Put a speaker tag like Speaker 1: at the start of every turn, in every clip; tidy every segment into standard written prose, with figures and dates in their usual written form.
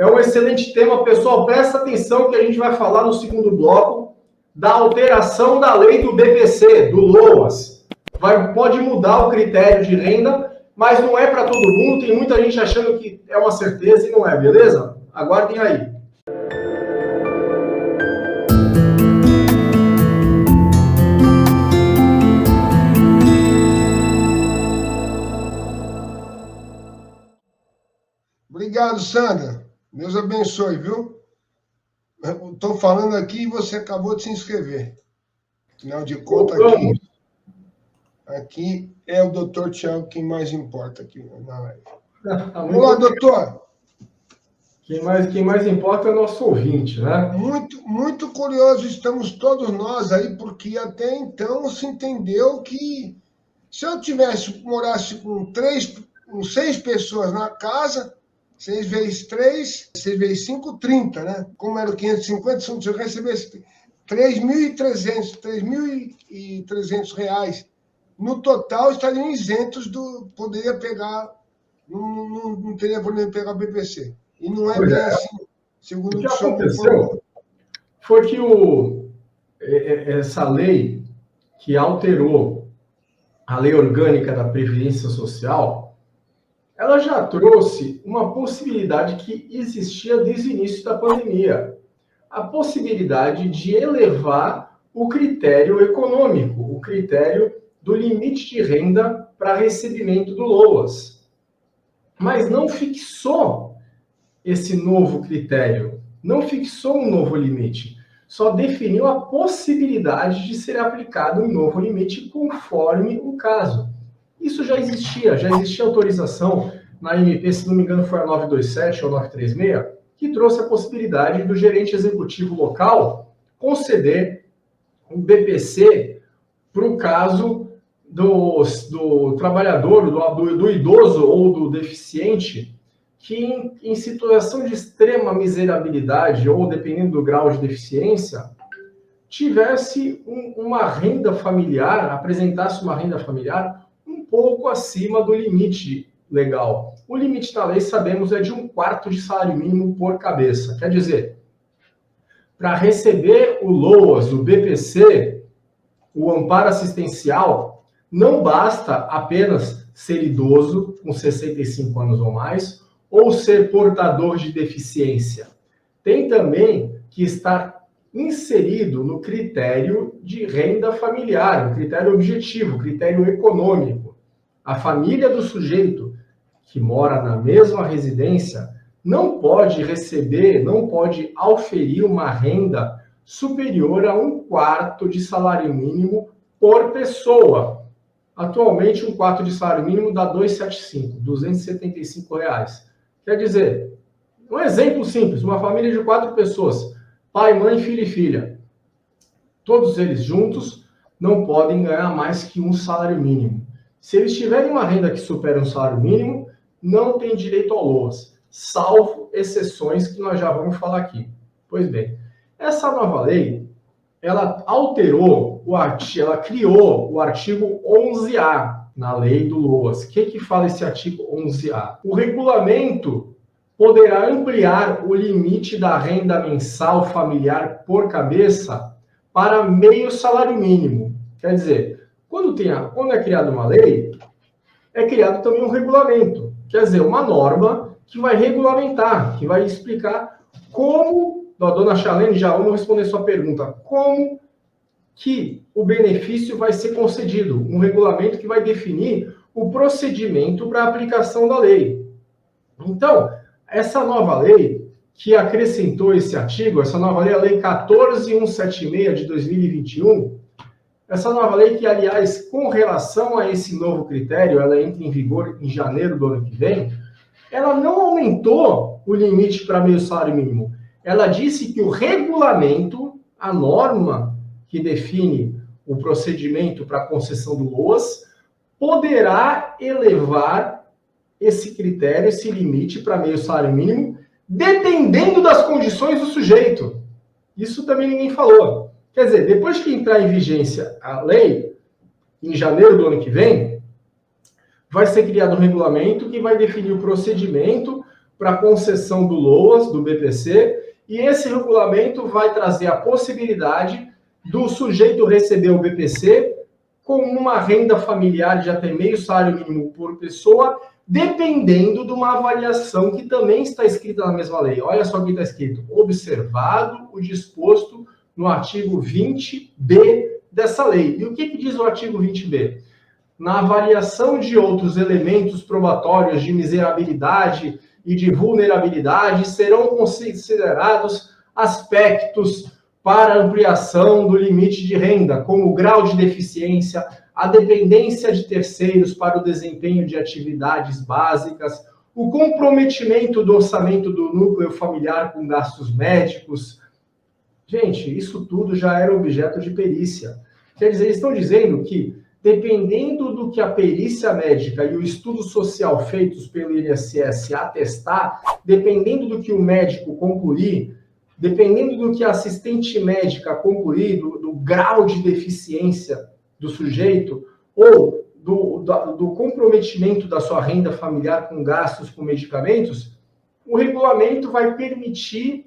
Speaker 1: É um excelente tema, pessoal. Presta atenção que a gente vai falar no segundo bloco da alteração da lei do BPC, do LOAS. Pode mudar o critério de renda, mas não é para todo mundo. Tem muita gente achando que é uma certeza e não é, beleza? Aguardem aí.
Speaker 2: Obrigado, Sandra. Deus abençoe, viu? Estou falando aqui e você acabou de se inscrever. Afinal de contas, aqui é o doutor Tiago quem mais importa aqui na live. Vamos lá, doutor.
Speaker 1: Quem mais importa é o nosso ouvinte, né?
Speaker 2: Muito curioso estamos todos nós aí, porque até então se entendeu que se eu morasse com 6 pessoas na casa, 6 vezes 3, 6 vezes 5, 30, né? Como era o 550, se eu recebesse R$3.300 reais, no total estariam isentos poderia pegar, não teria problema pegar o BPC. E não é bem assim, segundo o que o senhor me informou.
Speaker 1: Foi que essa lei que alterou a lei orgânica da Previdência Social, ela já trouxe uma possibilidade que existia desde o início da pandemia. A possibilidade de elevar o critério econômico, o critério do limite de renda para recebimento do LOAS. Mas não fixou esse novo critério, não fixou um novo limite, só definiu a possibilidade de ser aplicado um novo limite conforme o caso. Isso já existia autorização na MP, se não me engano foi a 927 ou 936, que trouxe a possibilidade do gerente executivo local conceder um BPC para o caso do trabalhador, do idoso ou do deficiente, que em situação de extrema miserabilidade ou dependendo do grau de deficiência, tivesse uma renda familiar, apresentasse uma renda familiar um pouco acima do limite legal. O limite da lei, sabemos, é de 1/4 de salário mínimo por cabeça. Quer dizer, para receber o LOAS, o BPC, o amparo assistencial, não basta apenas ser idoso, com 65 anos ou mais, ou ser portador de deficiência. Tem também que estar inserido no critério de renda familiar, o critério objetivo, o critério econômico. A família do sujeito que mora na mesma residência não pode receber, não pode auferir uma renda superior a 1/4 de salário mínimo por pessoa. Atualmente, 1/4 de salário mínimo dá 275, R$275. Quer dizer, um exemplo simples, uma família de 4 pessoas, pai, mãe, filho e filha. Todos eles juntos não podem ganhar mais que um salário mínimo. Se eles tiverem uma renda que supera um salário mínimo, não tem direito ao LOAS, salvo exceções que nós já vamos falar aqui. Pois bem, essa nova lei, ela alterou, ela criou o artigo 11A na lei do LOAS. O que fala esse artigo 11A? O regulamento poderá ampliar o limite da renda mensal familiar por cabeça para meio salário mínimo. Quer dizer, quando é criada uma lei, é criado também um regulamento. Quer dizer, uma norma que vai regulamentar, que vai explicar como, dona Charlene, já vamos responder sua pergunta, como que o benefício vai ser concedido. Um regulamento que vai definir o procedimento para a aplicação da lei. Então, essa nova lei que acrescentou esse artigo, essa nova lei, a Lei 14.176 de 2021, essa nova lei que, aliás, com relação a esse novo critério, ela entra em vigor em janeiro do ano que vem, ela não aumentou o limite para meio salário mínimo. Ela disse que o regulamento, a norma que define o procedimento para a concessão do LOAS, poderá elevar esse critério, esse limite para meio salário mínimo, dependendo das condições do sujeito. Isso também ninguém falou. Quer dizer, depois que entrar em vigência a lei, em janeiro do ano que vem, vai ser criado um regulamento que vai definir o procedimento para concessão do LOAS, do BPC, e esse regulamento vai trazer a possibilidade do sujeito receber o BPC com uma renda familiar de até meio salário mínimo por pessoa, dependendo de uma avaliação que também está escrita na mesma lei. Olha só o que está escrito: observado o disposto no artigo 20b dessa lei. E o que diz o artigo 20b? Na avaliação de outros elementos probatórios de miserabilidade e de vulnerabilidade, serão considerados aspectos para ampliação do limite de renda, como o grau de deficiência, a dependência de terceiros para o desempenho de atividades básicas, o comprometimento do orçamento do núcleo familiar com gastos médicos. Gente, isso tudo já era objeto de perícia. Quer dizer, eles estão dizendo que, dependendo do que a perícia médica e o estudo social feitos pelo INSS atestar, dependendo do que o médico concluir, dependendo do que a assistente médica concluir, do grau de deficiência do sujeito, ou do comprometimento da sua renda familiar com gastos com medicamentos, o regulamento vai permitir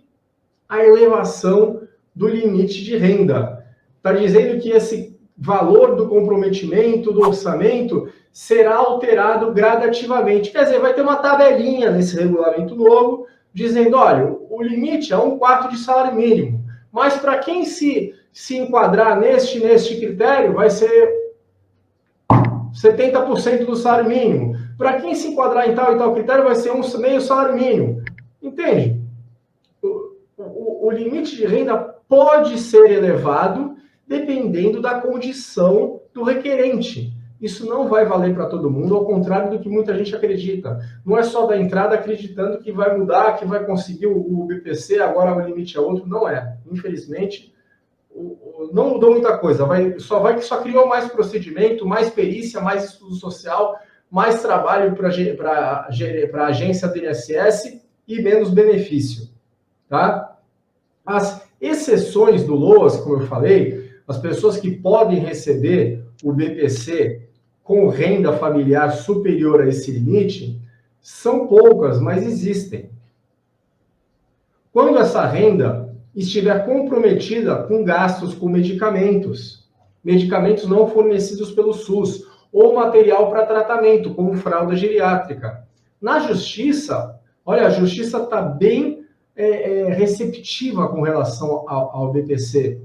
Speaker 1: a elevação do limite de renda. Está dizendo que esse valor do comprometimento, do orçamento, será alterado gradativamente. Quer dizer, vai ter uma tabelinha nesse regulamento novo, dizendo, olha, o limite é 1/4 de salário mínimo, mas para quem se enquadrar neste critério, vai ser 70% do salário mínimo. Para quem se enquadrar em tal e tal critério, vai ser meio salário mínimo. Entende? O limite de renda pode ser elevado dependendo da condição do requerente. Isso não vai valer para todo mundo, ao contrário do que muita gente acredita. Não é só da entrada acreditando que vai mudar, que vai conseguir o BPC, agora o limite é outro. Não é. Infelizmente, não mudou muita coisa. Só criou mais procedimento, mais perícia, mais estudo social, mais trabalho para a agência do INSS e menos benefício. Tá? As exceções do LOAS, como eu falei, as pessoas que podem receber o BPC com renda familiar superior a esse limite, são poucas, mas existem. Quando essa renda estiver comprometida com gastos com medicamentos não fornecidos pelo SUS, ou material para tratamento, como fralda geriátrica. Na Justiça, olha, a Justiça está bem receptiva com relação ao BPC.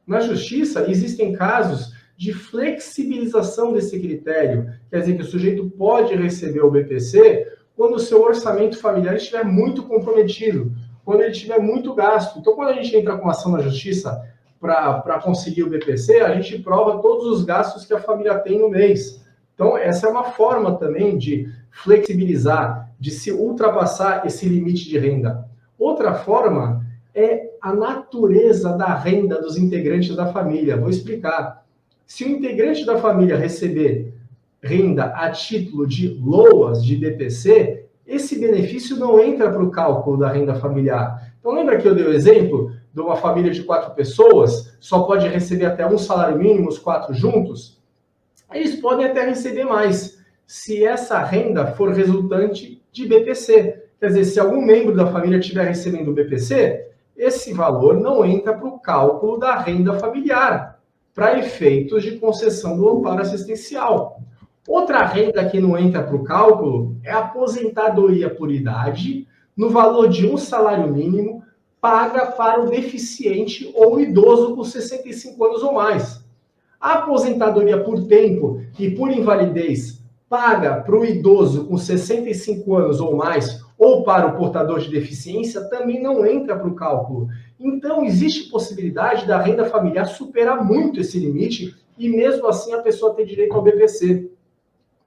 Speaker 1: Na Justiça, existem casos de flexibilização desse critério. Quer dizer que o sujeito pode receber o BPC quando o seu orçamento familiar estiver muito comprometido, quando ele tiver muito gasto. Então, quando a gente entra com uma ação na Justiça para conseguir o BPC, a gente prova todos os gastos que a família tem no mês. Então, essa é uma forma também de flexibilizar, de se ultrapassar esse limite de renda. Outra forma é a natureza da renda dos integrantes da família. Vou explicar. Se o integrante da família receber renda a título de LOAS, de BPC, esse benefício não entra para o cálculo da renda familiar. Então, lembra que eu dei o exemplo de uma família de 4 pessoas, só pode receber até um salário mínimo, os 4 juntos? Eles podem até receber mais, se essa renda for resultante de BPC. Quer dizer, se algum membro da família estiver recebendo o BPC, esse valor não entra para o cálculo da renda familiar, para efeitos de concessão do amparo assistencial. Outra renda que não entra para o cálculo é a aposentadoria por idade, no valor de um salário mínimo, paga para o deficiente ou idoso com 65 anos ou mais. A aposentadoria por tempo e por invalidez paga para o idoso com 65 anos ou mais, ou para o portador de deficiência, também não entra para o cálculo. Então, existe possibilidade da renda familiar superar muito esse limite e, mesmo assim, a pessoa ter direito ao BPC.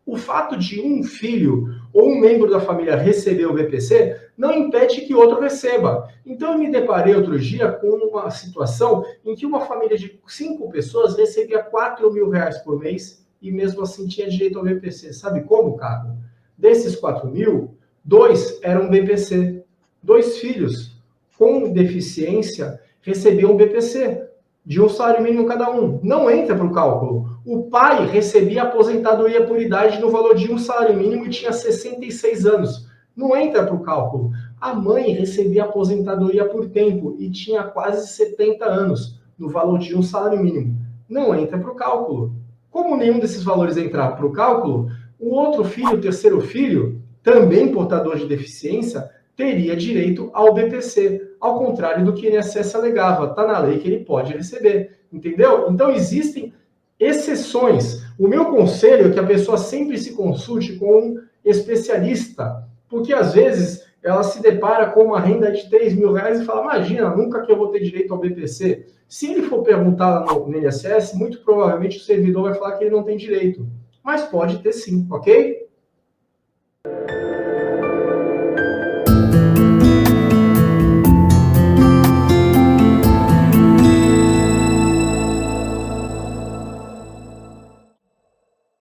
Speaker 1: O fato de um filho ou um membro da família receber o BPC não impede que outro receba. Então, eu me deparei outro dia com uma situação em que uma família de 5 pessoas recebia R$4.000 por mês e, mesmo assim, tinha direito ao BPC. Sabe como, Carlos? Desses 4.000, 2 eram BPC. 2 filhos com deficiência recebiam BPC, de um salário mínimo cada um. Não entra para o cálculo. O pai recebia aposentadoria por idade no valor de um salário mínimo e tinha 66 anos. Não entra para o cálculo. A mãe recebia aposentadoria por tempo e tinha quase 70 anos, no valor de um salário mínimo. Não entra para o cálculo. Como nenhum desses valores entrar para o cálculo, o outro filho, o terceiro filho, também portador de deficiência, teria direito ao BPC, ao contrário do que o INSS alegava. Está na lei que ele pode receber, entendeu? Então, existem exceções. O meu conselho é que a pessoa sempre se consulte com um especialista, porque às vezes ela se depara com uma renda de 3 mil reais e fala, imagina, nunca que eu vou ter direito ao BPC. Se ele for perguntar lá no INSS, muito provavelmente o servidor vai falar que ele não tem direito. Mas pode ter sim, ok?